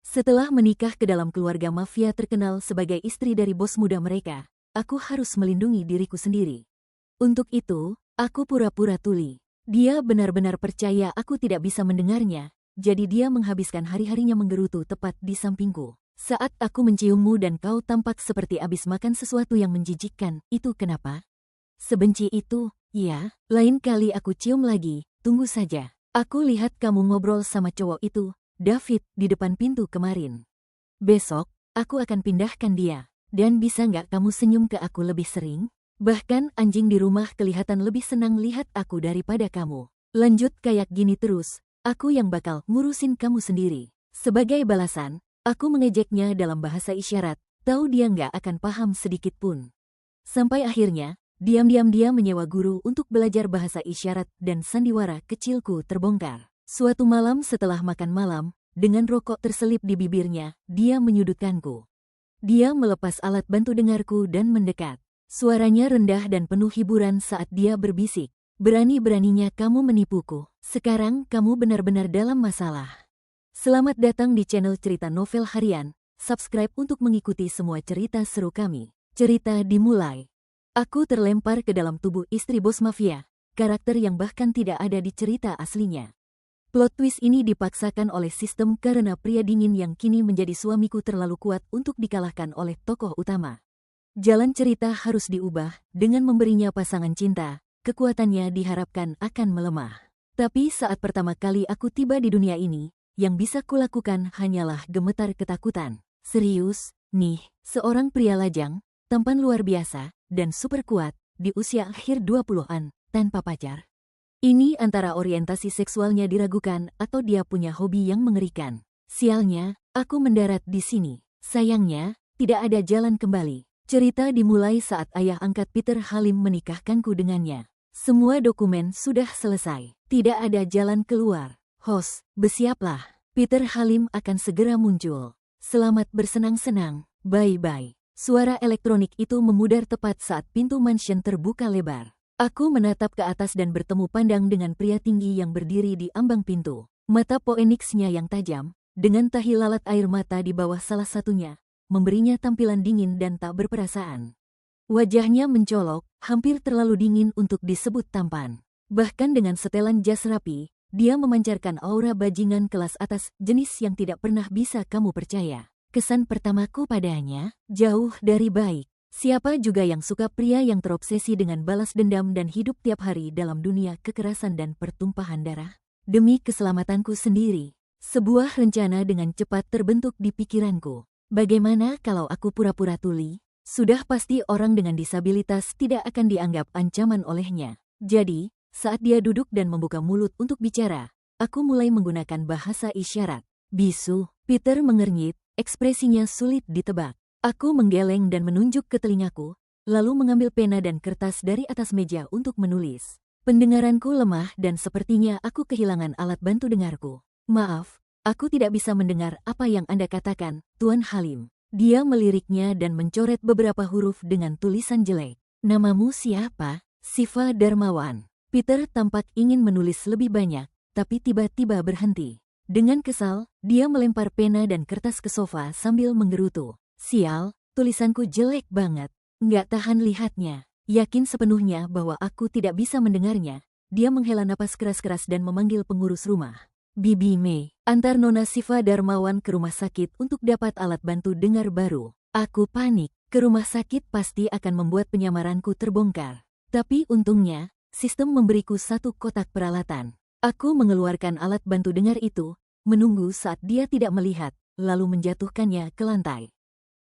Setelah menikah ke dalam keluarga mafia terkenal sebagai istri dari bos muda mereka, aku harus melindungi diriku sendiri. Untuk itu, aku pura-pura tuli. Dia benar-benar percaya aku tidak bisa mendengarnya, jadi dia menghabiskan hari-harinya menggerutu tepat di sampingku. Saat aku menciummu dan kau tampak seperti abis makan sesuatu yang menjijikkan, itu kenapa? Sebenci itu, ya, lain kali aku cium lagi, tunggu saja. Aku lihat kamu ngobrol sama cowok itu, David, di depan pintu kemarin. Besok, aku akan pindahkan dia. Dan bisa nggak kamu senyum ke aku lebih sering? Bahkan anjing di rumah kelihatan lebih senang lihat aku daripada kamu. Lanjut kayak gini terus, aku yang bakal ngurusin kamu sendiri. Sebagai balasan, aku mengejeknya dalam bahasa isyarat, tahu dia nggak akan paham sedikit pun. Sampai akhirnya, diam-diam dia menyewa guru untuk belajar bahasa isyarat dan sandiwara kecilku terbongkar. Suatu malam setelah makan malam, dengan rokok terselip di bibirnya, dia menyudutkanku. Dia melepas alat bantu dengarku dan mendekat. Suaranya rendah dan penuh hiburan saat dia berbisik. Berani-beraninya kamu menipuku. Sekarang kamu benar-benar dalam masalah. Selamat datang di channel Cerita Novel Harian. Subscribe untuk mengikuti semua cerita seru kami. Cerita dimulai. Aku terlempar ke dalam tubuh istri bos mafia, karakter yang bahkan tidak ada di cerita aslinya. Plot twist ini dipaksakan oleh sistem karena pria dingin yang kini menjadi suamiku terlalu kuat untuk dikalahkan oleh tokoh utama. Jalan cerita harus diubah, dengan memberinya pasangan cinta, kekuatannya diharapkan akan melemah. Tapi saat pertama kali aku tiba di dunia ini, yang bisa kulakukan hanyalah gemetar ketakutan. Serius, nih, seorang pria lajang, tampan luar biasa, dan super kuat, di usia akhir 20-an, tanpa pacar. Ini antara orientasi seksualnya diragukan atau dia punya hobi yang mengerikan. Sialnya, aku mendarat di sini. Sayangnya, tidak ada jalan kembali. Cerita dimulai saat ayah angkat Peter Halim menikahkanku dengannya. Semua dokumen sudah selesai. Tidak ada jalan keluar. Host, bersiaplah. Peter Halim akan segera muncul. Selamat bersenang-senang. Bye-bye. Suara elektronik itu memudar tepat saat pintu mansion terbuka lebar. Aku menatap ke atas dan bertemu pandang dengan pria tinggi yang berdiri di ambang pintu. Mata Phoenix-nya yang tajam, dengan tahi lalat air mata di bawah salah satunya, memberinya tampilan dingin dan tak berperasaan. Wajahnya mencolok, hampir terlalu dingin untuk disebut tampan. Bahkan dengan setelan jas rapi, dia memancarkan aura bajingan kelas atas, jenis yang tidak pernah bisa kamu percaya. Kesan pertamaku padanya, jauh dari baik. Siapa juga yang suka pria yang terobsesi dengan balas dendam dan hidup tiap hari dalam dunia kekerasan dan pertumpahan darah? Demi keselamatanku sendiri, sebuah rencana dengan cepat terbentuk di pikiranku. Bagaimana kalau aku pura-pura tuli? Sudah pasti orang dengan disabilitas tidak akan dianggap ancaman olehnya. Jadi, saat dia duduk dan membuka mulut untuk bicara, aku mulai menggunakan bahasa isyarat. Bisu, Peter mengernyit. Ekspresinya sulit ditebak. Aku menggeleng dan menunjuk ke telingaku, lalu mengambil pena dan kertas dari atas meja untuk menulis. Pendengaranku lemah dan sepertinya aku kehilangan alat bantu dengarku. Maaf, aku tidak bisa mendengar apa yang Anda katakan, Tuan Halim. Dia meliriknya dan mencoret beberapa huruf dengan tulisan jelek. Namamu siapa? Siva Darmawan. Peter tampak ingin menulis lebih banyak, tapi tiba-tiba berhenti. Dengan kesal, dia melempar pena dan kertas ke sofa sambil menggerutu. Sial, tulisanku jelek banget. Nggak tahan lihatnya. Yakin sepenuhnya bahwa aku tidak bisa mendengarnya, dia menghela napas keras-keras dan memanggil pengurus rumah. Bibi Mei, antar Nona Siva Darmawan ke rumah sakit untuk dapat alat bantu dengar baru. Aku panik. Ke rumah sakit pasti akan membuat penyamaranku terbongkar. Tapi untungnya, sistem memberiku satu kotak peralatan. Aku mengeluarkan alat bantu dengar itu, menunggu saat dia tidak melihat, lalu menjatuhkannya ke lantai.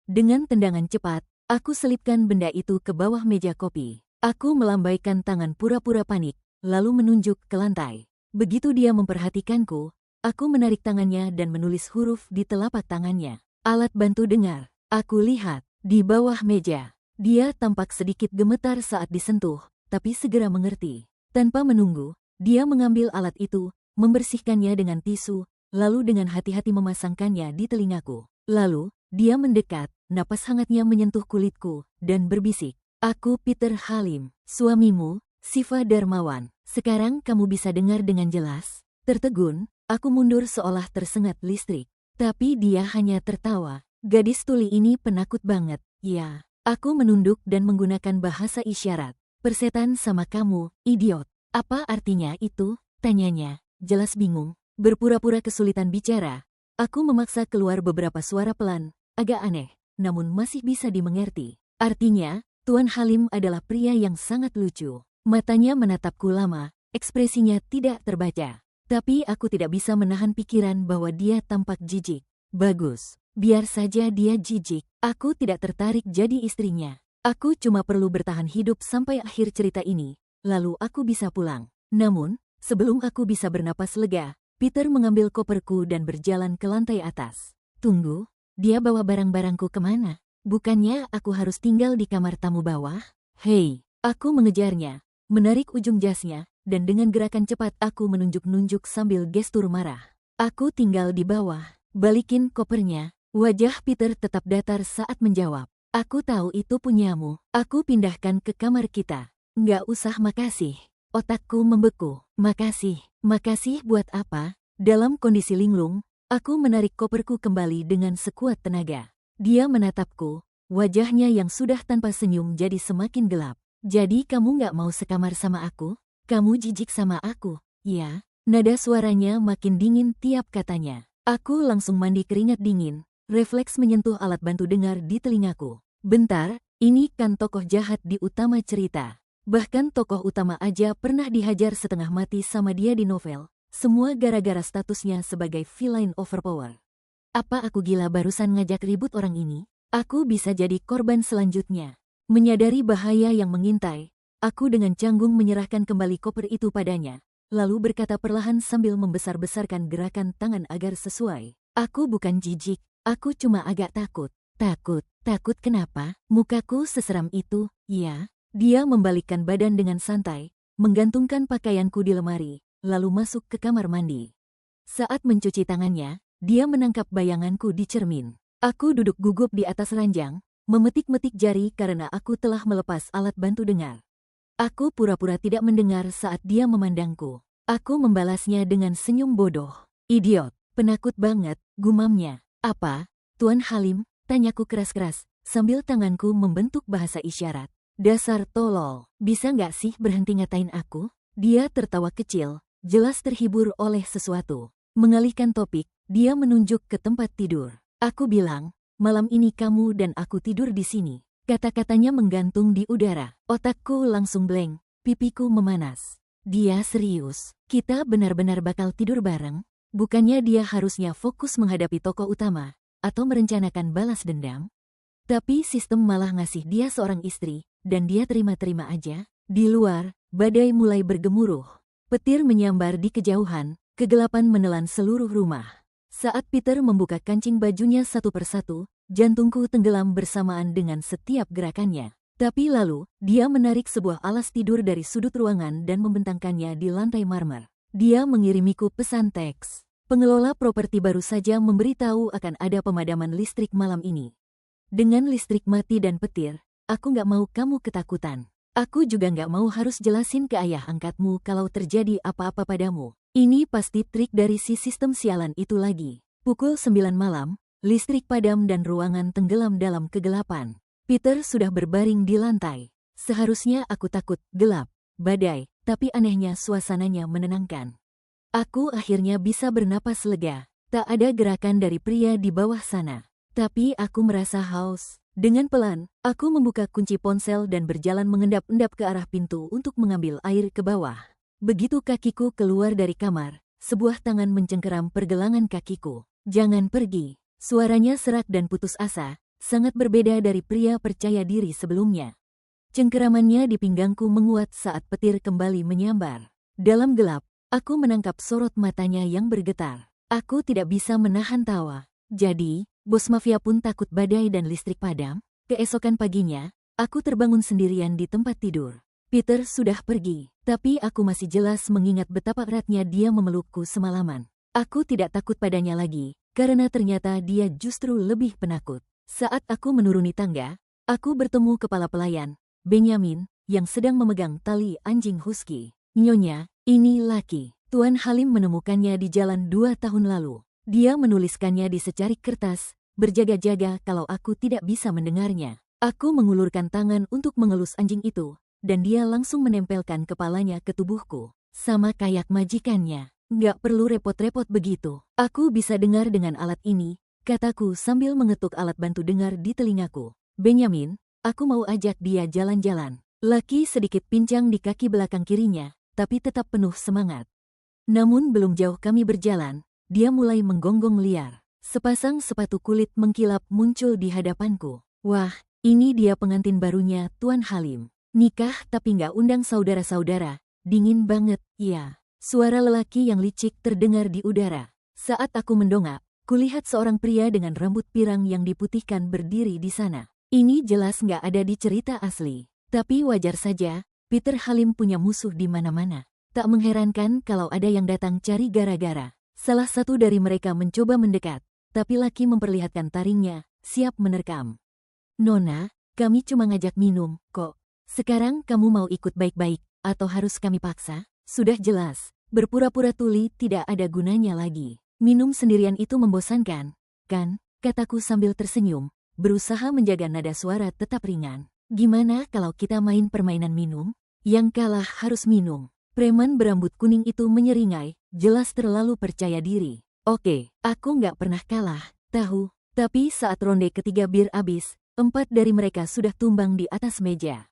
Dengan tendangan cepat, aku selipkan benda itu ke bawah meja kopi. Aku melambaikan tangan pura-pura panik, lalu menunjuk ke lantai. Begitu dia memperhatikanku, aku menarik tangannya dan menulis huruf di telapak tangannya. Alat bantu dengar. Aku lihat, di bawah meja. Dia tampak sedikit gemetar saat disentuh, tapi segera mengerti. Tanpa menunggu, dia mengambil alat itu, membersihkannya dengan tisu, lalu dengan hati-hati memasangkannya di telingaku. Lalu, dia mendekat, napas hangatnya menyentuh kulitku, dan berbisik. Aku Peter Halim, suamimu, Siva Darmawan. Sekarang kamu bisa dengar dengan jelas? Tertegun, aku mundur seolah tersengat listrik. Tapi dia hanya tertawa. Gadis tuli ini penakut banget. Ya, aku menunduk dan menggunakan bahasa isyarat. Persetan sama kamu, idiot. Apa artinya itu? Tanyanya. Jelas bingung. Berpura-pura kesulitan bicara. Aku memaksa keluar beberapa suara pelan, agak aneh, namun masih bisa dimengerti. Artinya, Tuan Halim adalah pria yang sangat lucu. Matanya menatapku lama, ekspresinya tidak terbaca. Tapi aku tidak bisa menahan pikiran bahwa dia tampak jijik. Bagus, biar saja dia jijik. Aku tidak tertarik jadi istrinya. Aku cuma perlu bertahan hidup sampai akhir cerita ini, lalu aku bisa pulang. Namun, sebelum aku bisa bernapas lega, Peter mengambil koperku dan berjalan ke lantai atas. Tunggu, dia bawa barang-barangku kemana? Bukannya aku harus tinggal di kamar tamu bawah? Hei, aku mengejarnya, menarik ujung jasnya, dan dengan gerakan cepat aku menunjuk-nunjuk sambil gestur marah. Aku tinggal di bawah, balikin kopernya. Wajah Peter tetap datar saat menjawab. Aku tahu itu punyamu, aku pindahkan ke kamar kita. Nggak usah makasih. Otakku membeku. Makasih buat apa? Dalam kondisi linglung, aku menarik koperku kembali dengan sekuat tenaga. Dia menatapku, wajahnya yang sudah tanpa senyum jadi semakin gelap. Jadi kamu nggak mau sekamar sama aku? Kamu jijik sama aku? Ya, nada suaranya makin dingin tiap katanya. Aku langsung mandi keringat dingin, refleks menyentuh alat bantu dengar di telingaku. Bentar, ini kan tokoh jahat di utama cerita. Bahkan tokoh utama aja pernah dihajar setengah mati sama dia di novel. Semua gara-gara statusnya sebagai villain overpower. Apa aku gila barusan ngajak ribut orang ini? Aku bisa jadi korban selanjutnya. Menyadari bahaya yang mengintai, aku dengan canggung menyerahkan kembali koper itu padanya, lalu berkata perlahan sambil membesar-besarkan gerakan tangan agar sesuai. Aku bukan jijik, aku cuma agak takut. Takut kenapa? Mukaku seseram itu, ya. Dia membalikkan badan dengan santai, menggantungkan pakaianku di lemari, lalu masuk ke kamar mandi. Saat mencuci tangannya, dia menangkap bayanganku di cermin. Aku duduk gugup di atas ranjang, memetik-metik jari karena aku telah melepas alat bantu dengar. Aku pura-pura tidak mendengar saat dia memandangku. Aku membalasnya dengan senyum bodoh. Idiot, penakut banget, gumamnya. Apa, Tuan Halim? Tanyaku keras-keras, sambil tanganku membentuk bahasa isyarat. Dasar tolol, bisa nggak sih berhenti ngatain aku? Dia tertawa kecil, jelas terhibur oleh sesuatu. Mengalihkan topik, dia menunjuk ke tempat tidur. Aku bilang, malam ini kamu dan aku tidur di sini. Kata-katanya menggantung di udara. Otakku langsung blank, pipiku memanas. Dia serius, kita benar-benar bakal tidur bareng? Bukannya dia harusnya fokus menghadapi tokoh utama, atau merencanakan balas dendam? Tapi sistem malah ngasih dia seorang istri, dan dia terima-terima aja. Di luar, badai mulai bergemuruh. Petir menyambar di kejauhan, kegelapan menelan seluruh rumah. Saat Peter membuka kancing bajunya satu persatu, jantungku tenggelam bersamaan dengan setiap gerakannya. Tapi lalu, dia menarik sebuah alas tidur dari sudut ruangan dan membentangkannya di lantai marmer. Dia mengirimiku pesan teks. Pengelola properti baru saja memberitahu akan ada pemadaman listrik malam ini. Dengan listrik mati dan petir, aku nggak mau kamu ketakutan. Aku juga nggak mau harus jelasin ke ayah angkatmu kalau terjadi apa-apa padamu. Ini pasti trik dari si sistem sialan itu lagi. Pukul 9 malam, listrik padam dan ruangan tenggelam dalam kegelapan. Peter sudah berbaring di lantai. Seharusnya aku takut, gelap, badai, tapi anehnya suasananya menenangkan. Aku akhirnya bisa bernapas lega. Tak ada gerakan dari pria di bawah sana. Tapi aku merasa haus. Dengan pelan, aku membuka kunci ponsel dan berjalan mengendap-endap ke arah pintu untuk mengambil air ke bawah. Begitu kakiku keluar dari kamar, sebuah tangan mencengkeram pergelangan kakiku. Jangan pergi. Suaranya serak dan putus asa, sangat berbeda dari pria percaya diri sebelumnya. Cengkeramannya di pinggangku menguat saat petir kembali menyambar. Dalam gelap, aku menangkap sorot matanya yang bergetar. Aku tidak bisa menahan tawa. Jadi, bos mafia pun takut badai dan listrik padam. Keesokan paginya, aku terbangun sendirian di tempat tidur. Peter sudah pergi, tapi aku masih jelas mengingat betapa eratnya dia memelukku semalaman. Aku tidak takut padanya lagi, karena ternyata dia justru lebih penakut. Saat aku menuruni tangga, aku bertemu kepala pelayan, Benyamin, yang sedang memegang tali anjing husky. Nyonya, ini Lucky. Tuan Halim menemukannya di jalan 2 tahun lalu. Dia menuliskannya di secarik kertas, berjaga-jaga kalau aku tidak bisa mendengarnya. Aku mengulurkan tangan untuk mengelus anjing itu, dan dia langsung menempelkan kepalanya ke tubuhku. Sama kayak majikannya. Nggak perlu repot-repot begitu. Aku bisa dengar dengan alat ini, kataku sambil mengetuk alat bantu dengar di telingaku. Benyamin, aku mau ajak dia jalan-jalan. Laki sedikit pincang di kaki belakang kirinya, tapi tetap penuh semangat. Namun belum jauh kami berjalan, dia mulai menggonggong liar. Sepasang sepatu kulit mengkilap muncul di hadapanku. Wah, ini dia pengantin barunya, Tuan Halim. Nikah tapi nggak undang saudara-saudara. Dingin banget, iya. Suara lelaki yang licik terdengar di udara. Saat aku mendongak, kulihat seorang pria dengan rambut pirang yang diputihkan berdiri di sana. Ini jelas nggak ada di cerita asli. Tapi wajar saja, Peter Halim punya musuh di mana-mana. Tak mengherankan kalau ada yang datang cari gara-gara. Salah satu dari mereka mencoba mendekat, tapi laki memperlihatkan taringnya, siap menerkam. Nona, kami cuma ngajak minum, kok. Sekarang kamu mau ikut baik-baik, atau harus kami paksa? Sudah jelas, berpura-pura tuli tidak ada gunanya lagi. Minum sendirian itu membosankan, kan? Kataku sambil tersenyum, berusaha menjaga nada suara tetap ringan. Gimana kalau kita main permainan minum? Yang kalah harus minum. Preman berambut kuning itu menyeringai, jelas terlalu percaya diri. Oke, aku nggak pernah kalah, tahu. Tapi saat ronde ketiga bir habis, 4 dari mereka sudah tumbang di atas meja.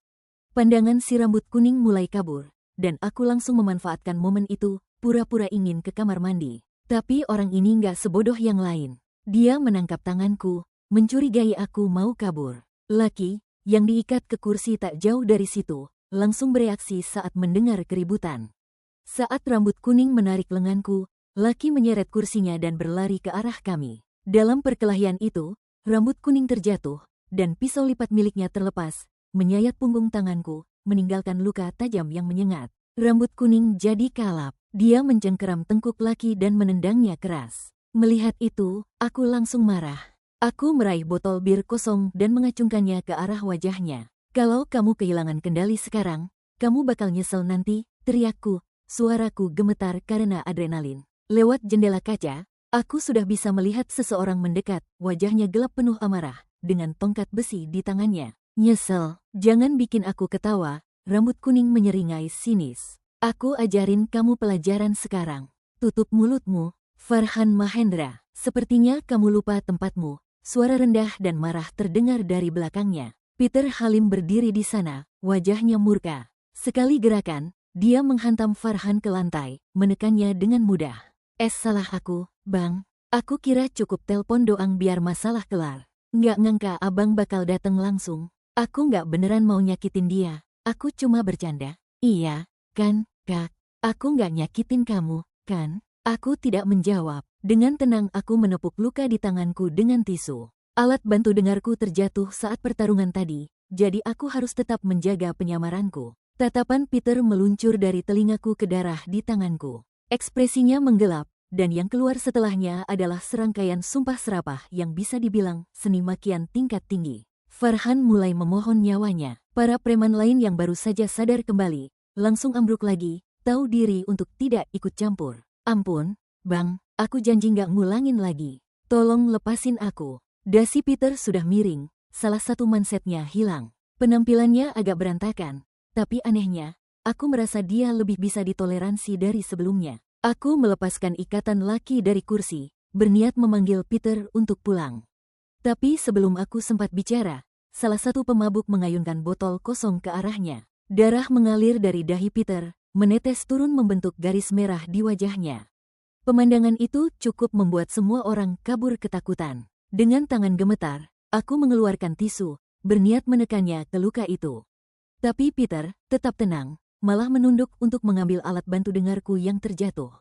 Pandangan si rambut kuning mulai kabur, dan aku langsung memanfaatkan momen itu, pura-pura ingin ke kamar mandi. Tapi orang ini nggak sebodoh yang lain. Dia menangkap tanganku, mencurigai aku mau kabur. Laki, yang diikat ke kursi tak jauh dari situ, langsung bereaksi saat mendengar keributan. Saat rambut kuning menarik lenganku, laki menyeret kursinya dan berlari ke arah kami. Dalam perkelahian itu, rambut kuning terjatuh, dan pisau lipat miliknya terlepas, menyayat punggung tanganku, meninggalkan luka tajam yang menyengat. Rambut kuning jadi kalap. Dia mencengkeram tengkuk laki dan menendangnya keras. Melihat itu, aku langsung marah. Aku meraih botol bir kosong dan mengacungkannya ke arah wajahnya. Kalau kamu kehilangan kendali sekarang, kamu bakal nyesel nanti, teriakku. Suaraku gemetar karena adrenalin. Lewat jendela kaca, aku sudah bisa melihat seseorang mendekat, wajahnya gelap penuh amarah, dengan tongkat besi di tangannya. Nyesel, jangan bikin aku ketawa, rambut kuning menyeringai sinis. Aku ajarin kamu pelajaran sekarang. Tutup mulutmu, Farhan Mahendra. Sepertinya kamu lupa tempatmu. Suara rendah dan marah terdengar dari belakangnya. Peter Halim berdiri di sana, wajahnya murka. Sekali gerakan, dia menghantam Farhan ke lantai, menekannya dengan mudah. Salah aku, Bang. Aku kira cukup telpon doang biar masalah kelar. Nggak ngangka abang bakal datang langsung. Aku nggak beneran mau nyakitin dia. Aku cuma bercanda. Iya, kan, Kak? Aku nggak nyakitin kamu, kan? Aku tidak menjawab. Dengan tenang aku menepuk luka di tanganku dengan tisu. Alat bantu dengarku terjatuh saat pertarungan tadi, jadi aku harus tetap menjaga penyamaranku. Tatapan Peter meluncur dari telingaku ke darah di tanganku. Ekspresinya menggelap, dan yang keluar setelahnya adalah serangkaian sumpah serapah yang bisa dibilang seni makian tingkat tinggi. Farhan mulai memohon nyawanya. Para preman lain yang baru saja sadar kembali, langsung ambruk lagi, tahu diri untuk tidak ikut campur. Ampun, Bang, aku janji nggak ngulangin lagi. Tolong lepasin aku. Dasi Peter sudah miring, salah satu mansetnya hilang. Penampilannya agak berantakan, tapi anehnya, aku merasa dia lebih bisa ditoleransi dari sebelumnya. Aku melepaskan ikatan laki dari kursi, berniat memanggil Peter untuk pulang. Tapi sebelum aku sempat bicara, salah satu pemabuk mengayunkan botol kosong ke arahnya. Darah mengalir dari dahi Peter, menetes turun membentuk garis merah di wajahnya. Pemandangan itu cukup membuat semua orang kabur ketakutan. Dengan tangan gemetar, aku mengeluarkan tisu, berniat menekannya ke luka itu. Tapi Peter tetap tenang, malah menunduk untuk mengambil alat bantu dengarku yang terjatuh.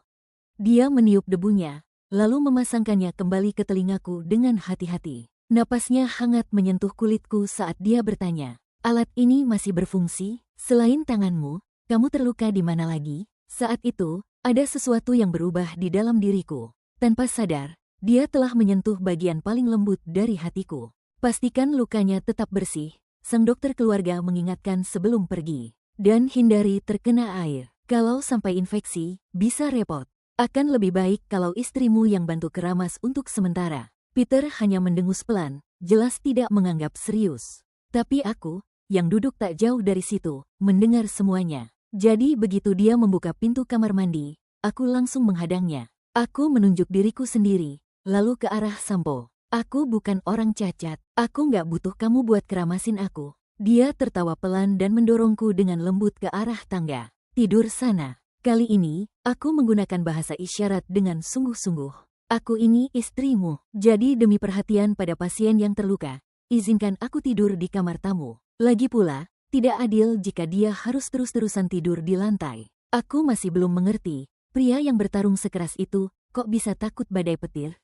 Dia meniup debunya, lalu memasangkannya kembali ke telingaku dengan hati-hati. Napasnya hangat menyentuh kulitku saat dia bertanya, "Alat ini masih berfungsi? Selain tanganmu, kamu terluka di mana lagi?" Saat itu, ada sesuatu yang berubah di dalam diriku. Tanpa sadar, dia telah menyentuh bagian paling lembut dari hatiku. Pastikan lukanya tetap bersih, sang dokter keluarga mengingatkan sebelum pergi. Dan hindari terkena air. Kalau sampai infeksi, bisa repot. Akan lebih baik kalau istrimu yang bantu keramas untuk sementara. Peter hanya mendengus pelan, jelas tidak menganggap serius. Tapi aku, yang duduk tak jauh dari situ, mendengar semuanya. Jadi begitu dia membuka pintu kamar mandi, aku langsung menghadangnya. Aku menunjuk diriku sendiri, lalu ke arah sampo. Aku bukan orang cacat, aku nggak butuh kamu buat keramasin aku. Dia tertawa pelan dan mendorongku dengan lembut ke arah tangga. Tidur sana. Kali ini, aku menggunakan bahasa isyarat dengan sungguh-sungguh. Aku ini istrimu, jadi demi perhatian pada pasien yang terluka, izinkan aku tidur di kamar tamu. Lagi pula, tidak adil jika dia harus terus-terusan tidur di lantai. Aku masih belum mengerti, pria yang bertarung sekeras itu, kok bisa takut badai petir?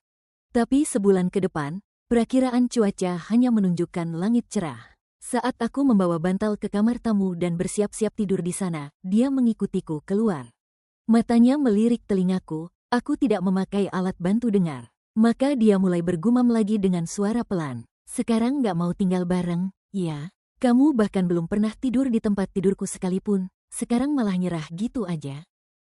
Tapi sebulan ke depan, perakiraan cuaca hanya menunjukkan langit cerah. Saat aku membawa bantal ke kamar tamu dan bersiap-siap tidur di sana, dia mengikutiku keluar. Matanya melirik telingaku. Aku tidak memakai alat bantu dengar. Maka dia mulai bergumam lagi dengan suara pelan. Sekarang gak mau tinggal bareng, ya? Kamu bahkan belum pernah tidur di tempat tidurku sekalipun. Sekarang malah nyerah gitu aja.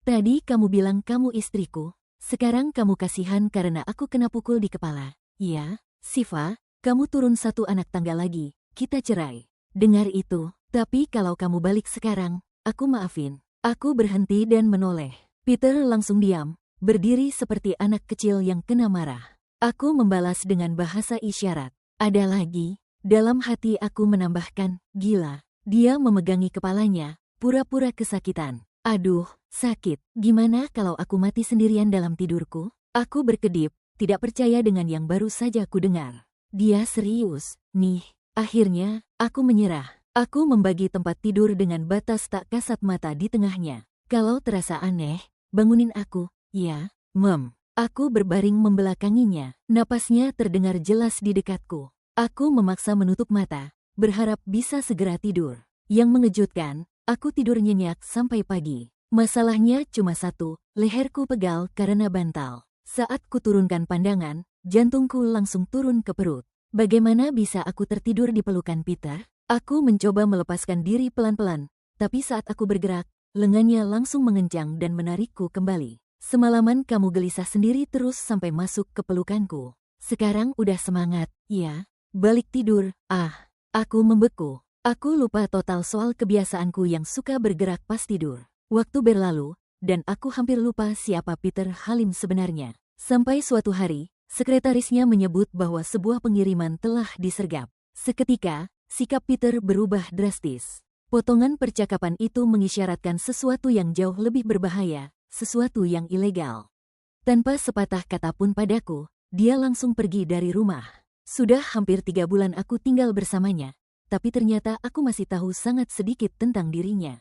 Tadi kamu bilang kamu istriku. Sekarang kamu kasihan karena aku kena pukul di kepala. Ya, Siva, kamu turun satu anak tangga lagi. Kita cerai. Dengar itu. Tapi kalau kamu balik sekarang, aku maafin. Aku berhenti dan menoleh. Peter langsung diam. Berdiri seperti anak kecil yang kena marah. Aku membalas dengan bahasa isyarat. Ada lagi. Dalam hati aku menambahkan, gila. Dia memegangi kepalanya, pura-pura kesakitan. Aduh, sakit. Gimana kalau aku mati sendirian dalam tidurku? Aku berkedip, tidak percaya dengan yang baru saja ku dengar. Dia serius. Nih, akhirnya, aku menyerah. Aku membagi tempat tidur dengan batas tak kasat mata di tengahnya. Kalau terasa aneh, bangunin aku. Ya, Aku berbaring membelakanginya. Napasnya terdengar jelas di dekatku. Aku memaksa menutup mata, berharap bisa segera tidur. Yang mengejutkan, aku tidur nyenyak sampai pagi. Masalahnya cuma satu, leherku pegal karena bantal. Saat kuturunkan pandangan, jantungku langsung turun ke perut. Bagaimana bisa aku tertidur di pelukan Peter? Aku mencoba melepaskan diri pelan-pelan, tapi saat aku bergerak, lengannya langsung mengencang dan menarikku kembali. Semalaman kamu gelisah sendiri terus sampai masuk ke pelukanku. Sekarang udah semangat, ya? Balik tidur. Aku membeku. Aku lupa total soal kebiasaanku yang suka bergerak pas tidur. Waktu berlalu, dan aku hampir lupa siapa Peter Halim sebenarnya. Sampai suatu hari, sekretarisnya menyebut bahwa sebuah pengiriman telah disergap. Seketika, sikap Peter berubah drastis. Potongan percakapan itu mengisyaratkan sesuatu yang jauh lebih berbahaya. Sesuatu yang ilegal. Tanpa sepatah kata pun padaku, dia langsung pergi dari rumah. Sudah hampir 3 bulan aku tinggal bersamanya, tapi ternyata aku masih tahu sangat sedikit tentang dirinya.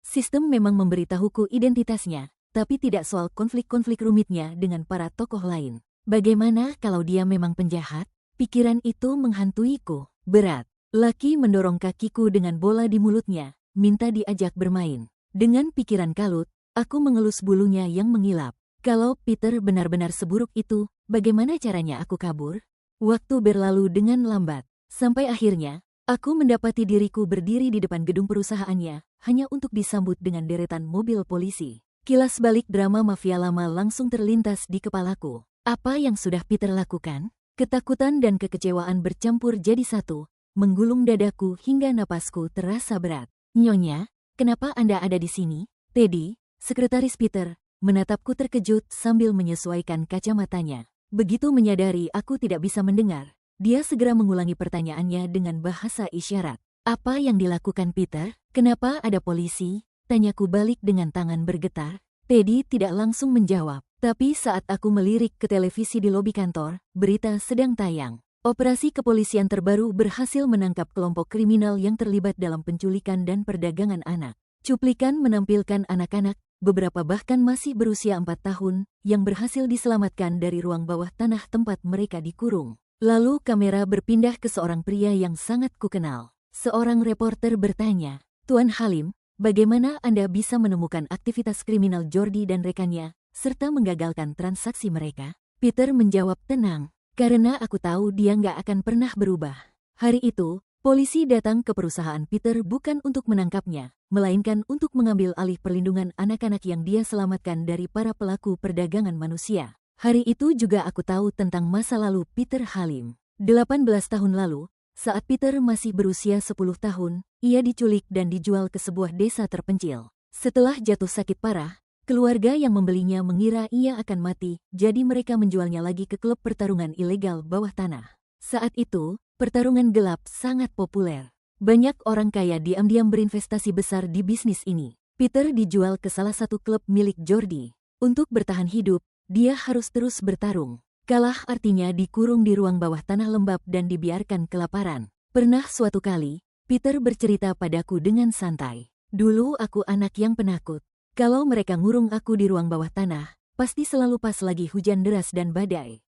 Sistem memang memberitahuku identitasnya, tapi tidak soal konflik-konflik rumitnya dengan para tokoh lain. Bagaimana kalau dia memang penjahat? Pikiran itu menghantuiku. Berat. Laki mendorong kakiku dengan bola di mulutnya, minta diajak bermain. Dengan pikiran kalut, aku mengelus bulunya yang mengilap. Kalau Peter benar-benar seburuk itu, bagaimana caranya aku kabur? Waktu berlalu dengan lambat. Sampai akhirnya, aku mendapati diriku berdiri di depan gedung perusahaannya, hanya untuk disambut dengan deretan mobil polisi. Kilas balik drama mafia lama langsung terlintas di kepalaku. Apa yang sudah Peter lakukan? Ketakutan dan kekecewaan bercampur jadi satu, menggulung dadaku hingga napasku terasa berat. Nyonya, kenapa Anda ada di sini? Teddy, sekretaris Peter, menatapku terkejut sambil menyesuaikan kacamatanya. Begitu menyadari aku tidak bisa mendengar, dia segera mengulangi pertanyaannya dengan bahasa isyarat. Apa yang dilakukan Peter? Kenapa ada polisi? Tanyaku balik dengan tangan bergetar. Teddy tidak langsung menjawab, tapi saat aku melirik ke televisi di lobi kantor, berita sedang tayang. Operasi kepolisian terbaru berhasil menangkap kelompok kriminal yang terlibat dalam penculikan dan perdagangan anak. Cuplikan menampilkan anak-anak, beberapa bahkan masih berusia 4 tahun, yang berhasil diselamatkan dari ruang bawah tanah tempat mereka dikurung. Lalu kamera berpindah ke seorang pria yang sangat kukenal. Seorang reporter bertanya, "Tuan Halim, bagaimana Anda bisa menemukan aktivitas kriminal Jordi dan rekannya, serta menggagalkan transaksi mereka?" Peter menjawab tenang, "Karena aku tahu dia nggak akan pernah berubah." Hari itu, Polisi datang ke perusahaan Peter bukan untuk menangkapnya, melainkan untuk mengambil alih perlindungan anak-anak yang dia selamatkan dari para pelaku perdagangan manusia. Hari itu juga aku tahu tentang masa lalu Peter Halim. 18 tahun lalu, saat Peter masih berusia 10 tahun, ia diculik dan dijual ke sebuah desa terpencil. Setelah jatuh sakit parah, keluarga yang membelinya mengira ia akan mati, jadi mereka menjualnya lagi ke klub pertarungan ilegal bawah tanah. Saat itu, pertarungan gelap sangat populer. Banyak orang kaya diam-diam berinvestasi besar di bisnis ini. Peter dijual ke salah satu klub milik Jordi. Untuk bertahan hidup, dia harus terus bertarung. Kalah artinya dikurung di ruang bawah tanah lembab dan dibiarkan kelaparan. Pernah suatu kali, Peter bercerita padaku dengan santai. Dulu aku anak yang penakut. Kalau mereka ngurung aku di ruang bawah tanah, pasti selalu pas lagi hujan deras dan badai.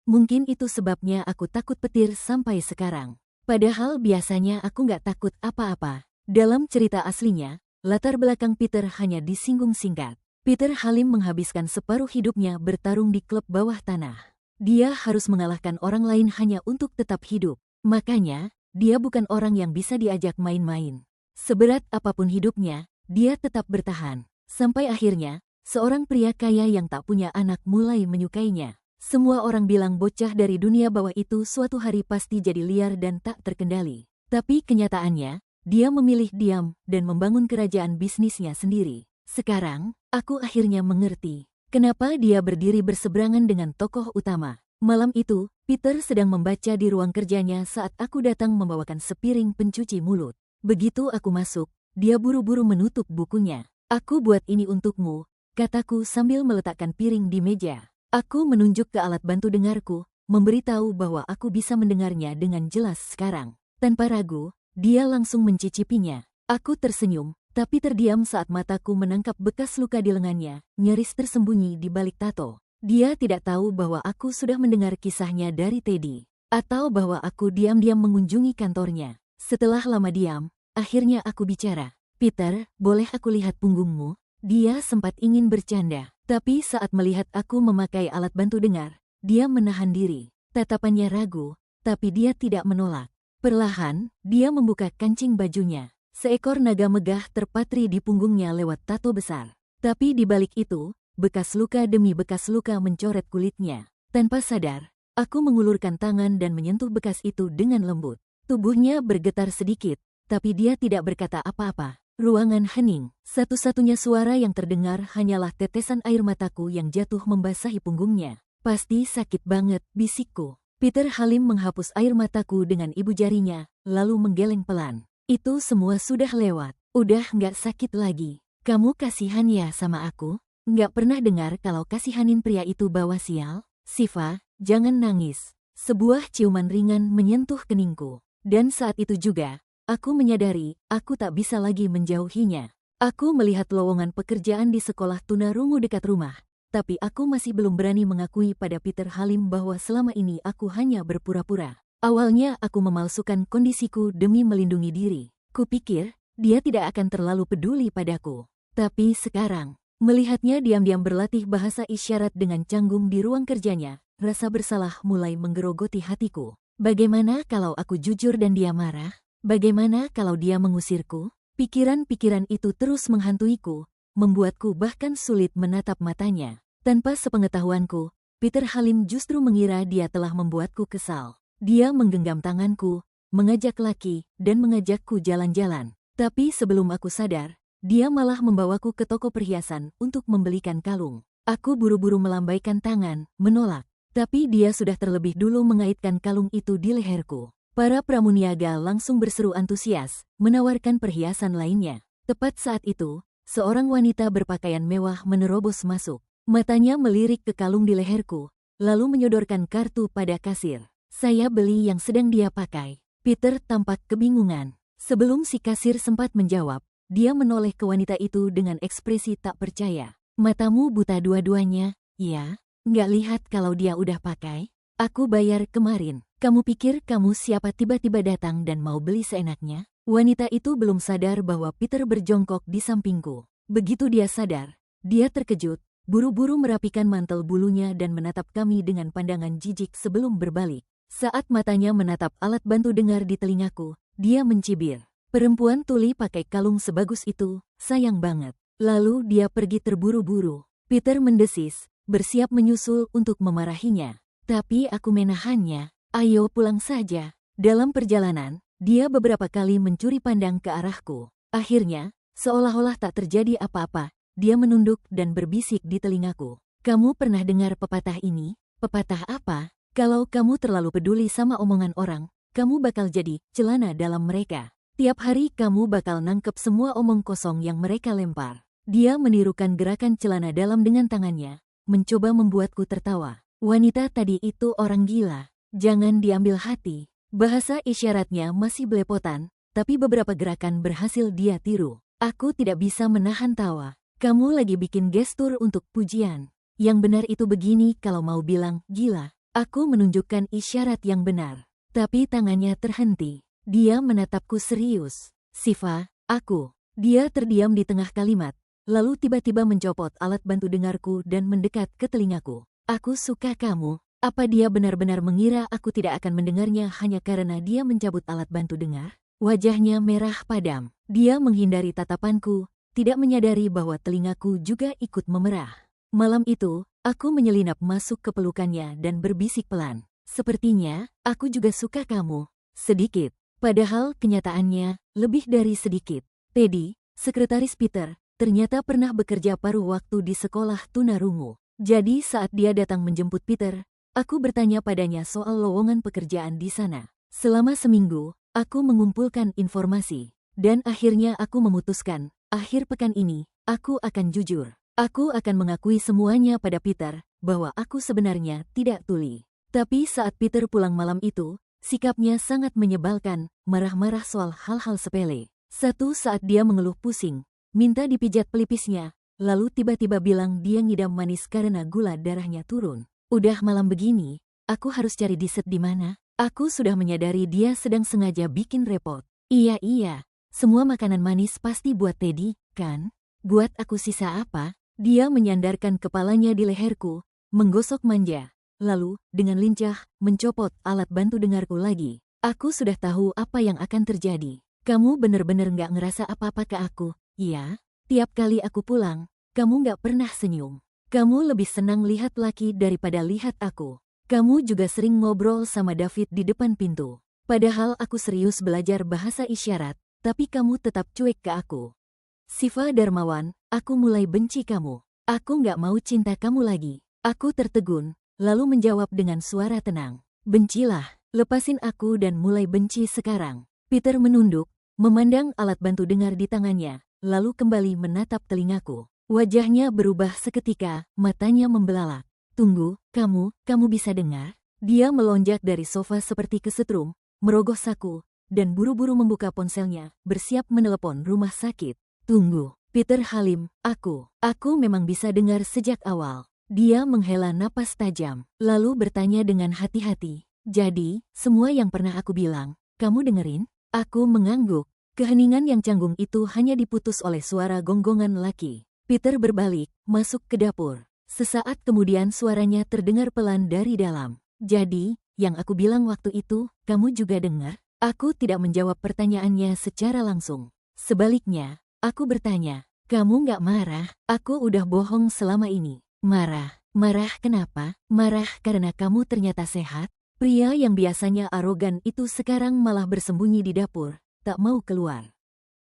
Mungkin itu sebabnya aku takut petir sampai sekarang. Padahal biasanya aku nggak takut apa-apa. Dalam cerita aslinya, latar belakang Peter hanya disinggung singkat. Peter Halim menghabiskan separuh hidupnya bertarung di klub bawah tanah. Dia harus mengalahkan orang lain hanya untuk tetap hidup. Makanya, dia bukan orang yang bisa diajak main-main. Seberat apapun hidupnya, dia tetap bertahan. Sampai akhirnya, seorang pria kaya yang tak punya anak mulai menyukainya. Semua orang bilang bocah dari dunia bawah itu suatu hari pasti jadi liar dan tak terkendali. Tapi kenyataannya, dia memilih diam dan membangun kerajaan bisnisnya sendiri. Sekarang, aku akhirnya mengerti kenapa dia berdiri berseberangan dengan tokoh utama. Malam itu, Peter sedang membaca di ruang kerjanya saat aku datang membawakan sepiring pencuci mulut. Begitu aku masuk, dia buru-buru menutup bukunya. "Aku buat ini untukmu," kataku sambil meletakkan piring di meja. Aku menunjuk ke alat bantu dengarku, memberitahu bahwa aku bisa mendengarnya dengan jelas sekarang. Tanpa ragu, dia langsung mencicipinya. Aku tersenyum, tapi terdiam saat mataku menangkap bekas luka di lengannya, nyaris tersembunyi di balik tato. Dia tidak tahu bahwa aku sudah mendengar kisahnya dari Teddy, atau bahwa aku diam-diam mengunjungi kantornya. Setelah lama diam, akhirnya aku bicara. "Peter, boleh aku lihat punggungmu?" Dia sempat ingin bercanda, tapi saat melihat aku memakai alat bantu dengar, dia menahan diri. Tatapannya ragu, tapi dia tidak menolak. Perlahan, dia membuka kancing bajunya. Seekor naga megah terpatri di punggungnya lewat tato besar. Tapi di balik itu, bekas luka demi bekas luka mencoret kulitnya. Tanpa sadar, aku mengulurkan tangan dan menyentuh bekas itu dengan lembut. Tubuhnya bergetar sedikit, tapi dia tidak berkata apa-apa. Ruangan hening. Satu-satunya suara yang terdengar hanyalah tetesan air mataku yang jatuh membasahi punggungnya. "Pasti sakit banget," bisikku. Peter Halim menghapus air mataku dengan ibu jarinya, lalu menggeleng pelan. "Itu semua sudah lewat. Udah nggak sakit lagi. Kamu kasihan ya sama aku? Nggak pernah dengar kalau kasihanin pria itu bawa sial? Siva, jangan nangis." Sebuah ciuman ringan menyentuh keningku. Dan saat itu juga, aku menyadari, aku tak bisa lagi menjauhinya. Aku melihat lowongan pekerjaan di sekolah tunarungu dekat rumah, tapi aku masih belum berani mengakui pada Peter Halim bahwa selama ini aku hanya berpura-pura. Awalnya aku memalsukan kondisiku demi melindungi diri. Kupikir, dia tidak akan terlalu peduli padaku. Tapi sekarang, melihatnya diam-diam berlatih bahasa isyarat dengan canggung di ruang kerjanya, rasa bersalah mulai menggerogoti hatiku. Bagaimana kalau aku jujur dan dia marah? Bagaimana kalau dia mengusirku? Pikiran-pikiran itu terus menghantuiku, membuatku bahkan sulit menatap matanya. Tanpa sepengetahuanku, Peter Halim justru mengira dia telah membuatku kesal. Dia menggenggam tanganku, mengajak laki, dan mengajakku jalan-jalan. Tapi sebelum aku sadar, dia malah membawaku ke toko perhiasan untuk membelikan kalung. Aku buru-buru melambaikan tangan, menolak. Tapi dia sudah terlebih dulu mengaitkan kalung itu di leherku. Para pramuniaga langsung berseru antusias, menawarkan perhiasan lainnya. Tepat saat itu, seorang wanita berpakaian mewah menerobos masuk. Matanya melirik ke kalung di leherku, lalu menyodorkan kartu pada kasir. "Saya beli yang sedang dia pakai." Peter tampak kebingungan. Sebelum si kasir sempat menjawab, dia menoleh ke wanita itu dengan ekspresi tak percaya. "Matamu buta dua-duanya, ya? Nggak lihat kalau dia udah pakai? Aku bayar kemarin. Kamu pikir kamu siapa tiba-tiba datang dan mau beli seenaknya?" Wanita itu belum sadar bahwa Peter berjongkok di sampingku. Begitu dia sadar, dia terkejut, buru-buru merapikan mantel bulunya dan menatap kami dengan pandangan jijik sebelum berbalik. Saat matanya menatap alat bantu dengar di telingaku, dia mencibir. Perempuan tuli pakai kalung sebagus itu, sayang banget. Lalu dia pergi terburu-buru. Peter mendesis, bersiap menyusul untuk memarahinya. Tapi aku menahannya. Ayo pulang saja. Dalam perjalanan, dia beberapa kali mencuri pandang ke arahku. Akhirnya, seolah-olah tak terjadi apa-apa, dia menunduk dan berbisik di telingaku. Kamu pernah dengar pepatah ini? Pepatah apa? Kalau kamu terlalu peduli sama omongan orang, kamu bakal jadi celana dalam mereka. Tiap hari kamu bakal nangkep semua omong kosong yang mereka lempar. Dia menirukan gerakan celana dalam dengan tangannya, mencoba membuatku tertawa. Wanita tadi itu orang gila. Jangan diambil hati. Bahasa isyaratnya masih belepotan, tapi beberapa gerakan berhasil dia tiru. Aku tidak bisa menahan tawa. Kamu lagi bikin gestur untuk pujian. Yang benar itu begini kalau mau bilang gila. Aku menunjukkan isyarat yang benar. Tapi tangannya terhenti. Dia menatapku serius. Siva, aku. Dia terdiam di tengah kalimat, lalu tiba-tiba mencopot alat bantu dengarku dan mendekat ke telingaku. Aku suka kamu. Apa dia benar-benar mengira aku tidak akan mendengarnya hanya karena dia mencabut alat bantu dengar? Wajahnya merah padam. Dia menghindari tatapanku, tidak menyadari bahwa telingaku juga ikut memerah. Malam itu, aku menyelinap masuk ke pelukannya dan berbisik pelan. Sepertinya, aku juga suka kamu. Sedikit. Padahal kenyataannya, lebih dari sedikit. Teddy, sekretaris Peter, ternyata pernah bekerja paruh waktu di sekolah tunarungu. Jadi saat dia datang menjemput Peter, aku bertanya padanya soal lowongan pekerjaan di sana. Selama seminggu, aku mengumpulkan informasi. Dan akhirnya aku memutuskan, akhir pekan ini, aku akan jujur. Aku akan mengakui semuanya pada Peter, bahwa aku sebenarnya tidak tuli. Tapi saat Peter pulang malam itu, sikapnya sangat menyebalkan, marah-marah soal hal-hal sepele. Satu saat dia mengeluh pusing, minta dipijat pelipisnya, lalu tiba-tiba bilang dia ngidam manis karena gula darahnya turun. Udah malam begini, aku harus cari dessert di mana? Aku sudah menyadari dia sedang sengaja bikin repot. Iya, semua makanan manis pasti buat Teddy, kan? Buat aku sisa apa? Dia menyandarkan kepalanya di leherku, menggosok manja. Lalu, dengan lincah, mencopot alat bantu dengarku lagi. Aku sudah tahu apa yang akan terjadi. Kamu bener-bener gak ngerasa apa-apa ke aku, iya? Tiap kali aku pulang, kamu gak pernah senyum. Kamu lebih senang lihat laki daripada lihat aku. Kamu juga sering ngobrol sama David di depan pintu. Padahal aku serius belajar bahasa isyarat, tapi kamu tetap cuek ke aku. Siva Darmawan, aku mulai benci kamu. Aku gak mau cinta kamu lagi. Aku tertegun, lalu menjawab dengan suara tenang. Bencilah, lepasin aku dan mulai benci sekarang. Peter menunduk, memandang alat bantu dengar di tangannya, lalu kembali menatap telingaku. Wajahnya berubah seketika, matanya membelalak. Tunggu, kamu bisa dengar? Dia melonjak dari sofa seperti kesetrum, merogoh saku, dan buru-buru membuka ponselnya, bersiap menelepon rumah sakit. Tunggu, Peter Halim, aku memang bisa dengar sejak awal. Dia menghela napas tajam, lalu bertanya dengan hati-hati. Jadi, semua yang pernah aku bilang, kamu dengerin? Aku mengangguk. Keheningan yang canggung itu hanya diputus oleh suara gonggongan laki. Peter berbalik, masuk ke dapur. Sesaat kemudian suaranya terdengar pelan dari dalam. Jadi, yang aku bilang waktu itu, kamu juga dengar? Aku tidak menjawab pertanyaannya secara langsung. Sebaliknya, aku bertanya, kamu gak marah? Aku udah bohong selama ini. Marah kenapa? Marah karena kamu ternyata sehat? Pria yang biasanya arogan itu sekarang malah bersembunyi di dapur, tak mau keluar.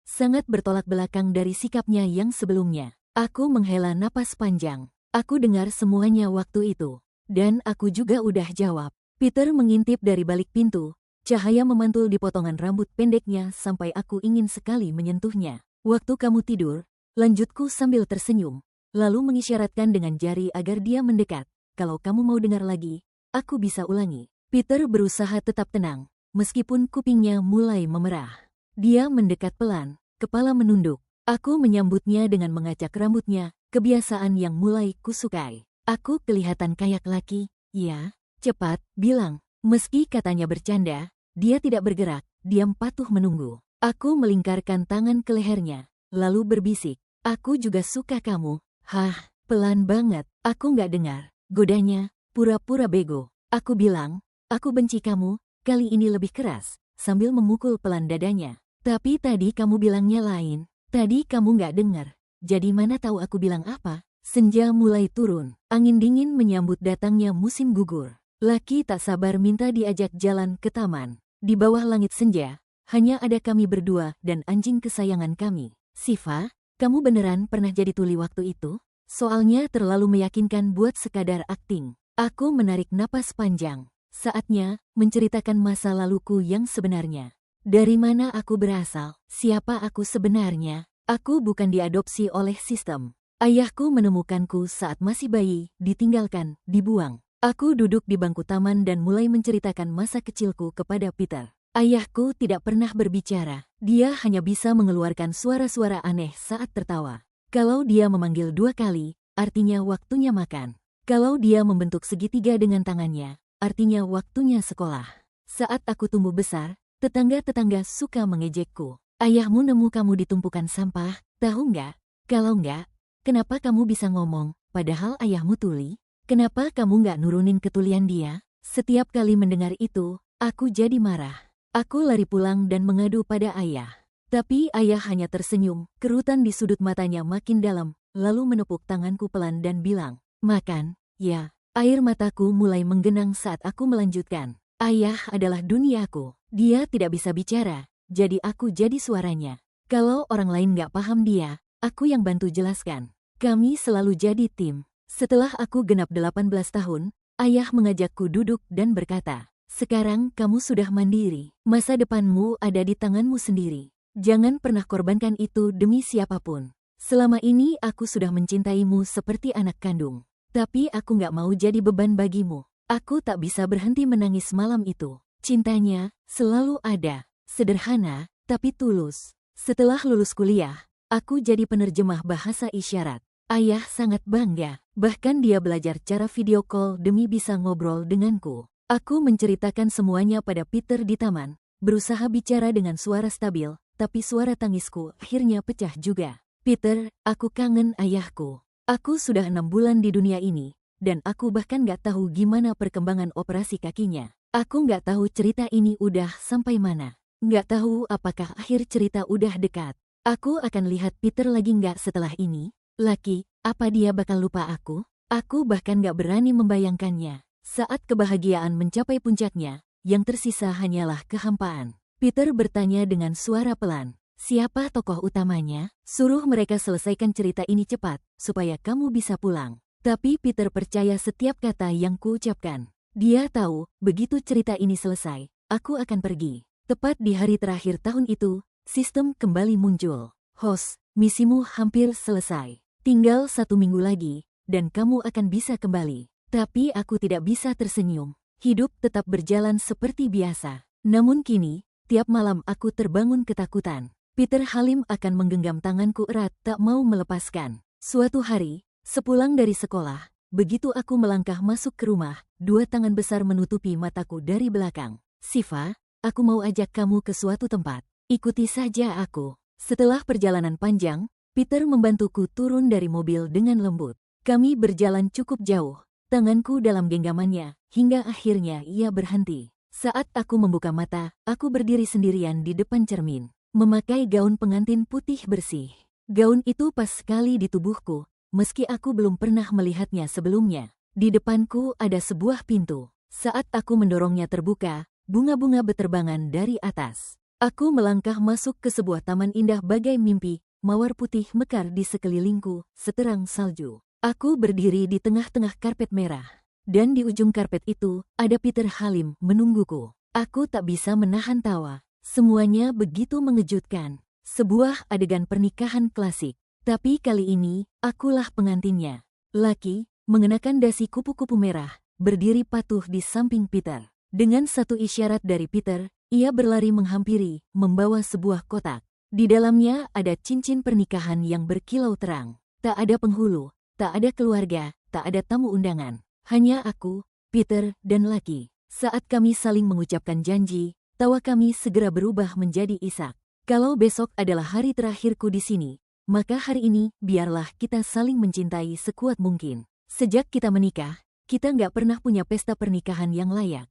Sangat bertolak belakang dari sikapnya yang sebelumnya. Aku menghela napas panjang. Aku dengar semuanya waktu itu. Dan aku juga udah jawab. Peter mengintip dari balik pintu. Cahaya memantul di potongan rambut pendeknya sampai aku ingin sekali menyentuhnya. Waktu kamu tidur, lanjutku sambil tersenyum. Lalu mengisyaratkan dengan jari agar dia mendekat. Kalau kamu mau dengar lagi, aku bisa ulangi. Peter berusaha tetap tenang, meskipun kupingnya mulai memerah. Dia mendekat pelan, kepala menunduk. Aku menyambutnya dengan mengacak rambutnya, kebiasaan yang mulai kusukai. Aku kelihatan kayak laki, ya? Cepat, bilang. Meski katanya bercanda, dia tidak bergerak, diam patuh menunggu. Aku melingkarkan tangan ke lehernya, lalu berbisik. Aku juga suka kamu. Hah, pelan banget. Aku gak dengar. Godanya, pura-pura bego. Aku bilang, Aku benci kamu, kali ini lebih keras, sambil memukul pelan dadanya. Tapi tadi kamu bilangnya lain. Tadi kamu nggak dengar. Jadi mana tahu aku bilang apa? Senja mulai turun. Angin dingin menyambut datangnya musim gugur. Laki tak sabar minta diajak jalan ke taman. Di bawah langit senja, hanya ada kami berdua dan anjing kesayangan kami. Siva, kamu beneran pernah jadi tuli waktu itu? Soalnya terlalu meyakinkan buat sekadar akting. Aku menarik napas panjang. Saatnya menceritakan masa laluku yang sebenarnya. Dari mana aku berasal? Siapa aku sebenarnya? Aku bukan diadopsi oleh sistem. Ayahku menemukanku saat masih bayi, ditinggalkan, dibuang. Aku duduk di bangku taman dan mulai menceritakan masa kecilku kepada Peter. Ayahku tidak pernah berbicara. Dia hanya bisa mengeluarkan suara-suara aneh saat tertawa. Kalau dia memanggil 2 kali, artinya waktunya makan. Kalau dia membentuk segitiga dengan tangannya, artinya waktunya sekolah. Saat aku tumbuh besar, tetangga-tetangga suka mengejekku. Ayahmu nemu kamu di tumpukan sampah, tahu nggak? Kalau nggak, kenapa kamu bisa ngomong, padahal ayahmu tuli? Kenapa kamu nggak nurunin ketulian dia? Setiap kali mendengar itu, aku jadi marah. Aku lari pulang dan mengadu pada ayah. Tapi ayah hanya tersenyum, kerutan di sudut matanya makin dalam, lalu menepuk tanganku pelan dan bilang, "Makan, ya." Air mataku mulai menggenang saat aku melanjutkan. Ayah adalah duniaku. Dia tidak bisa bicara, jadi aku jadi suaranya. Kalau orang lain nggak paham dia, aku yang bantu jelaskan. Kami selalu jadi tim. Setelah aku genap 18 tahun, ayah mengajakku duduk dan berkata, "Sekarang kamu sudah mandiri. Masa depanmu ada di tanganmu sendiri. Jangan pernah korbankan itu demi siapapun. Selama ini aku sudah mencintaimu seperti anak kandung. Tapi aku nggak mau jadi beban bagimu. Aku tak bisa berhenti menangis malam itu. Cintanya selalu ada. Sederhana, tapi tulus." Setelah lulus kuliah, aku jadi penerjemah bahasa isyarat. Ayah sangat bangga. Bahkan dia belajar cara video call demi bisa ngobrol denganku. Aku menceritakan semuanya pada Peter di taman, berusaha bicara dengan suara stabil, tapi suara tangisku akhirnya pecah juga. "Peter, aku kangen ayahku. Aku sudah 6 bulan di dunia ini, dan aku bahkan gak tahu gimana perkembangan operasi kakinya. Aku gak tahu cerita ini udah sampai mana. Gak tahu apakah akhir cerita udah dekat. Aku akan lihat Peter lagi gak setelah ini? Laki, apa dia bakal lupa aku? Aku bahkan gak berani membayangkannya." Saat kebahagiaan mencapai puncaknya, yang tersisa hanyalah kehampaan. Peter bertanya dengan suara pelan, "Siapa tokoh utamanya? Suruh mereka selesaikan cerita ini cepat, supaya kamu bisa pulang." Tapi Peter percaya setiap kata yang kuucapkan. Dia tahu, begitu cerita ini selesai, aku akan pergi. Tepat di hari terakhir tahun itu, sistem kembali muncul. "Host, misimu hampir selesai. Tinggal 1 minggu lagi, dan kamu akan bisa kembali." Tapi aku tidak bisa tersenyum. Hidup tetap berjalan seperti biasa. Namun kini, tiap malam aku terbangun ketakutan. Peter Halim akan menggenggam tanganku erat tak mau melepaskan. Suatu hari, sepulang dari sekolah, begitu aku melangkah masuk ke rumah, 2 tangan besar menutupi mataku dari belakang. "Siva, aku mau ajak kamu ke suatu tempat. Ikuti saja aku." Setelah perjalanan panjang, Peter membantuku turun dari mobil dengan lembut. Kami berjalan cukup jauh. Tanganku dalam genggamannya, hingga akhirnya ia berhenti. Saat aku membuka mata, aku berdiri sendirian di depan cermin, memakai gaun pengantin putih bersih. Gaun itu pas sekali di tubuhku, meski aku belum pernah melihatnya sebelumnya. Di depanku ada sebuah pintu. Saat aku mendorongnya terbuka, bunga-bunga beterbangan dari atas. Aku melangkah masuk ke sebuah taman indah bagai mimpi, mawar putih mekar di sekelilingku, seterang salju. Aku berdiri di tengah-tengah karpet merah, dan di ujung karpet itu ada Peter Halim menungguku. Aku tak bisa menahan tawa. Semuanya begitu mengejutkan. Sebuah adegan pernikahan klasik. Tapi kali ini, akulah pengantinnya. Laki, mengenakan dasi kupu-kupu merah, berdiri patuh di samping Peter. Dengan satu isyarat dari Peter, ia berlari menghampiri, membawa sebuah kotak. Di dalamnya ada cincin pernikahan yang berkilau terang. Tak ada penghulu. Tak ada keluarga, tak ada tamu undangan. Hanya aku, Peter, dan Laki. Saat kami saling mengucapkan janji, tawa kami segera berubah menjadi isak. Kalau besok adalah hari terakhirku di sini, maka hari ini biarlah kita saling mencintai sekuat mungkin. Sejak kita menikah, kita nggak pernah punya pesta pernikahan yang layak.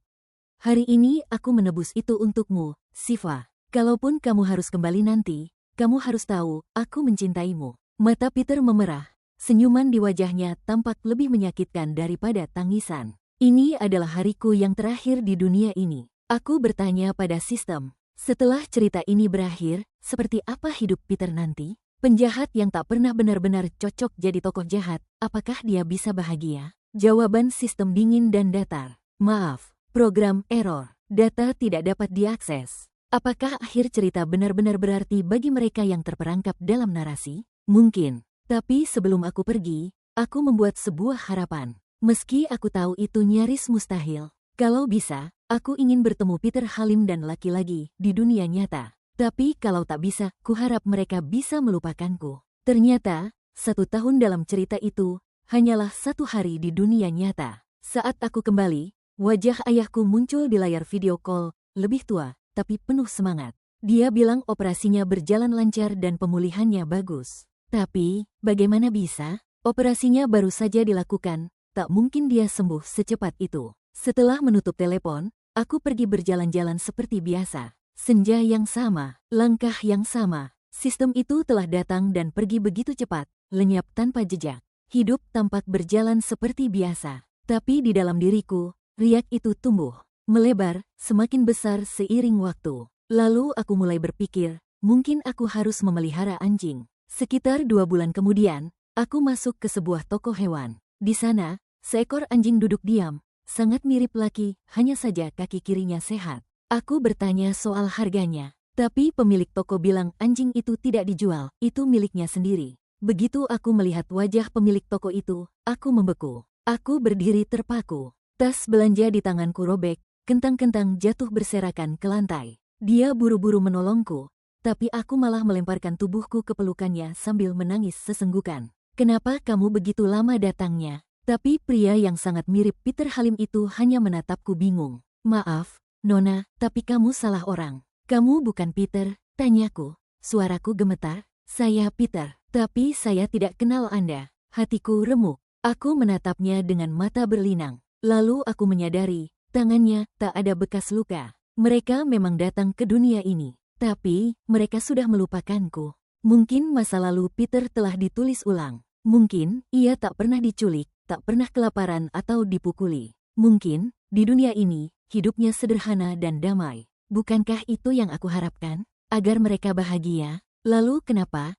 Hari ini aku menebus itu untukmu, Siva. Kalaupun kamu harus kembali nanti, kamu harus tahu, aku mencintaimu. Mata Peter memerah. Senyuman di wajahnya tampak lebih menyakitkan daripada tangisan. Ini adalah hariku yang terakhir di dunia ini. Aku bertanya pada sistem. Setelah cerita ini berakhir, seperti apa hidup Peter nanti? Penjahat yang tak pernah benar-benar cocok jadi tokoh jahat, apakah dia bisa bahagia? Jawaban sistem dingin dan datar. Maaf, program error. Data tidak dapat diakses. Apakah akhir cerita benar-benar berarti bagi mereka yang terperangkap dalam narasi? Mungkin. Tapi sebelum aku pergi, aku membuat sebuah harapan. Meski aku tahu itu nyaris mustahil. Kalau bisa, aku ingin bertemu Peter Halim dan laki-laki di dunia nyata. Tapi kalau tak bisa, kuharap mereka bisa melupakanku. Ternyata, 1 tahun dalam cerita itu, hanyalah 1 hari di dunia nyata. Saat aku kembali, wajah ayahku muncul di layar video call, lebih tua, tapi penuh semangat. Dia bilang operasinya berjalan lancar dan pemulihannya bagus. Tapi, bagaimana bisa? Operasinya baru saja dilakukan, tak mungkin dia sembuh secepat itu. Setelah menutup telepon, aku pergi berjalan-jalan seperti biasa. Senja yang sama, langkah yang sama. Sistem itu telah datang dan pergi begitu cepat, lenyap tanpa jejak. Hidup tampak berjalan seperti biasa. Tapi di dalam diriku, riak itu tumbuh, melebar, semakin besar seiring waktu. Lalu aku mulai berpikir, mungkin aku harus memelihara anjing. Sekitar 2 bulan kemudian, aku masuk ke sebuah toko hewan. Di sana, seekor anjing duduk diam, sangat mirip Lucky, hanya saja kaki kirinya sehat. Aku bertanya soal harganya, tapi pemilik toko bilang anjing itu tidak dijual, itu miliknya sendiri. Begitu aku melihat wajah pemilik toko itu, aku membeku. Aku berdiri terpaku. Tas belanja di tanganku robek, kentang-kentang jatuh berserakan ke lantai. Dia buru-buru menolongku. Tapi aku malah melemparkan tubuhku ke pelukannya sambil menangis sesenggukan. Kenapa kamu begitu lama datangnya? Tapi pria yang sangat mirip Peter Halim itu hanya menatapku bingung. Maaf, Nona, tapi kamu salah orang. Kamu bukan Peter, tanyaku. Suaraku gemetar. Saya Peter, tapi saya tidak kenal Anda. Hatiku remuk. Aku menatapnya dengan mata berlinang. Lalu aku menyadari, tangannya tak ada bekas luka. Mereka memang datang ke dunia ini. Tapi, mereka sudah melupakanku. Mungkin masa lalu Peter telah ditulis ulang. Mungkin, ia tak pernah diculik, tak pernah kelaparan atau dipukuli. Mungkin, di dunia ini, hidupnya sederhana dan damai. Bukankah itu yang aku harapkan? Agar mereka bahagia? Lalu kenapa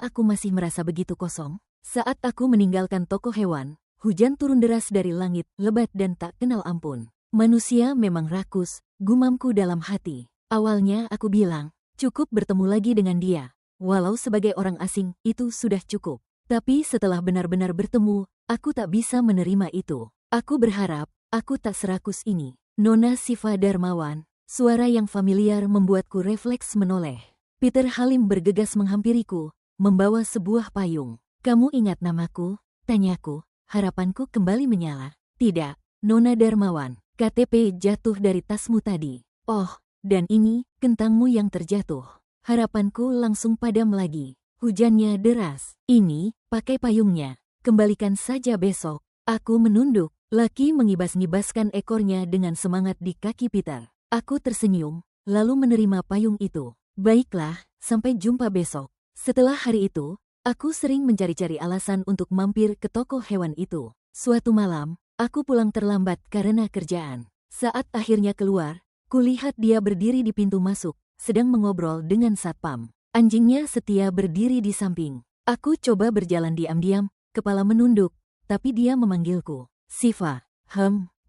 aku masih merasa begitu kosong? Saat aku meninggalkan toko hewan, hujan turun deras dari langit, lebat dan tak kenal ampun. Manusia memang rakus, gumamku dalam hati. Awalnya aku bilang, cukup bertemu lagi dengan dia. Walau sebagai orang asing, itu sudah cukup. Tapi setelah benar-benar bertemu, aku tak bisa menerima itu. Aku berharap, aku tak serakus ini. Nona Siva Darmawan, suara yang familiar membuatku refleks menoleh. Peter Halim bergegas menghampiriku, membawa sebuah payung. Kamu ingat namaku? Tanyaku, harapanku kembali menyala. Tidak, Nona Darmawan, KTP jatuh dari tasmu tadi. Oh, dan ini, kentangmu yang terjatuh. Harapanku langsung padam lagi. Hujannya deras. Ini, pakai payungnya. Kembalikan saja besok. Aku menunduk. Lucky mengibas-ngibaskan ekornya dengan semangat di kaki Peter. Aku tersenyum, lalu menerima payung itu. Baiklah, sampai jumpa besok. Setelah hari itu, aku sering mencari-cari alasan untuk mampir ke toko hewan itu. Suatu malam, aku pulang terlambat karena kerjaan. Saat akhirnya keluar, kulihat dia berdiri di pintu masuk, sedang mengobrol dengan satpam. Anjingnya setia berdiri di samping. Aku coba berjalan diam-diam, kepala menunduk, tapi dia memanggilku. Siva,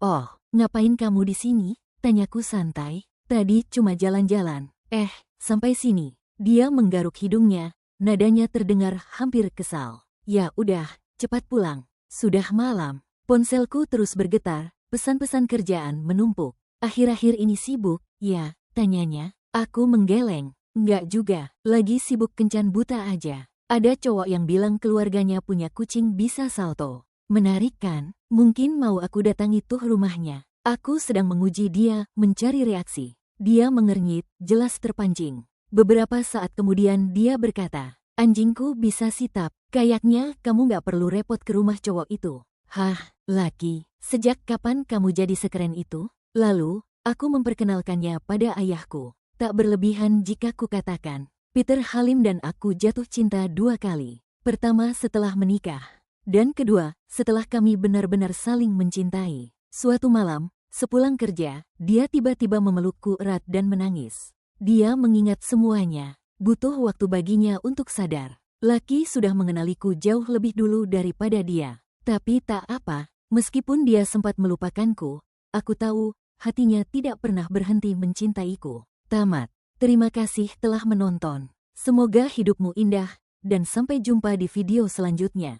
oh, ngapain kamu di sini? Tanyaku santai. Tadi cuma jalan-jalan. Sampai sini. Dia menggaruk hidungnya, nadanya terdengar hampir kesal. Ya udah, cepat pulang. Sudah malam. Ponselku terus bergetar, pesan-pesan kerjaan menumpuk. Akhir-akhir ini sibuk, ya, tanyanya. Aku menggeleng. Enggak juga, lagi sibuk kencan buta aja. Ada cowok yang bilang keluarganya punya kucing bisa salto. Menarik kan? Mungkin mau aku datangi tuh rumahnya. Aku sedang menguji dia, mencari reaksi. Dia mengernyit, jelas terpancing. Beberapa saat kemudian dia berkata, anjingku bisa sitap. Kayaknya kamu gak perlu repot ke rumah cowok itu. Hah, Lucky, sejak kapan kamu jadi sekeren itu? Lalu, Aku memperkenalkannya pada ayahku. Tak berlebihan jika kukatakan, Peter Halim dan aku jatuh cinta 2 kali. Pertama setelah menikah, dan kedua setelah kami benar-benar saling mencintai. Suatu malam, sepulang kerja, dia tiba-tiba memelukku erat dan menangis. Dia mengingat semuanya. Butuh waktu baginya untuk sadar. Laki sudah mengenaliku jauh lebih dulu daripada dia. Tapi tak apa, meskipun dia sempat melupakanku, aku tahu hatinya tidak pernah berhenti mencintaiku. Tamat. Terima kasih telah menonton. Semoga hidupmu indah, dan sampai jumpa di video selanjutnya.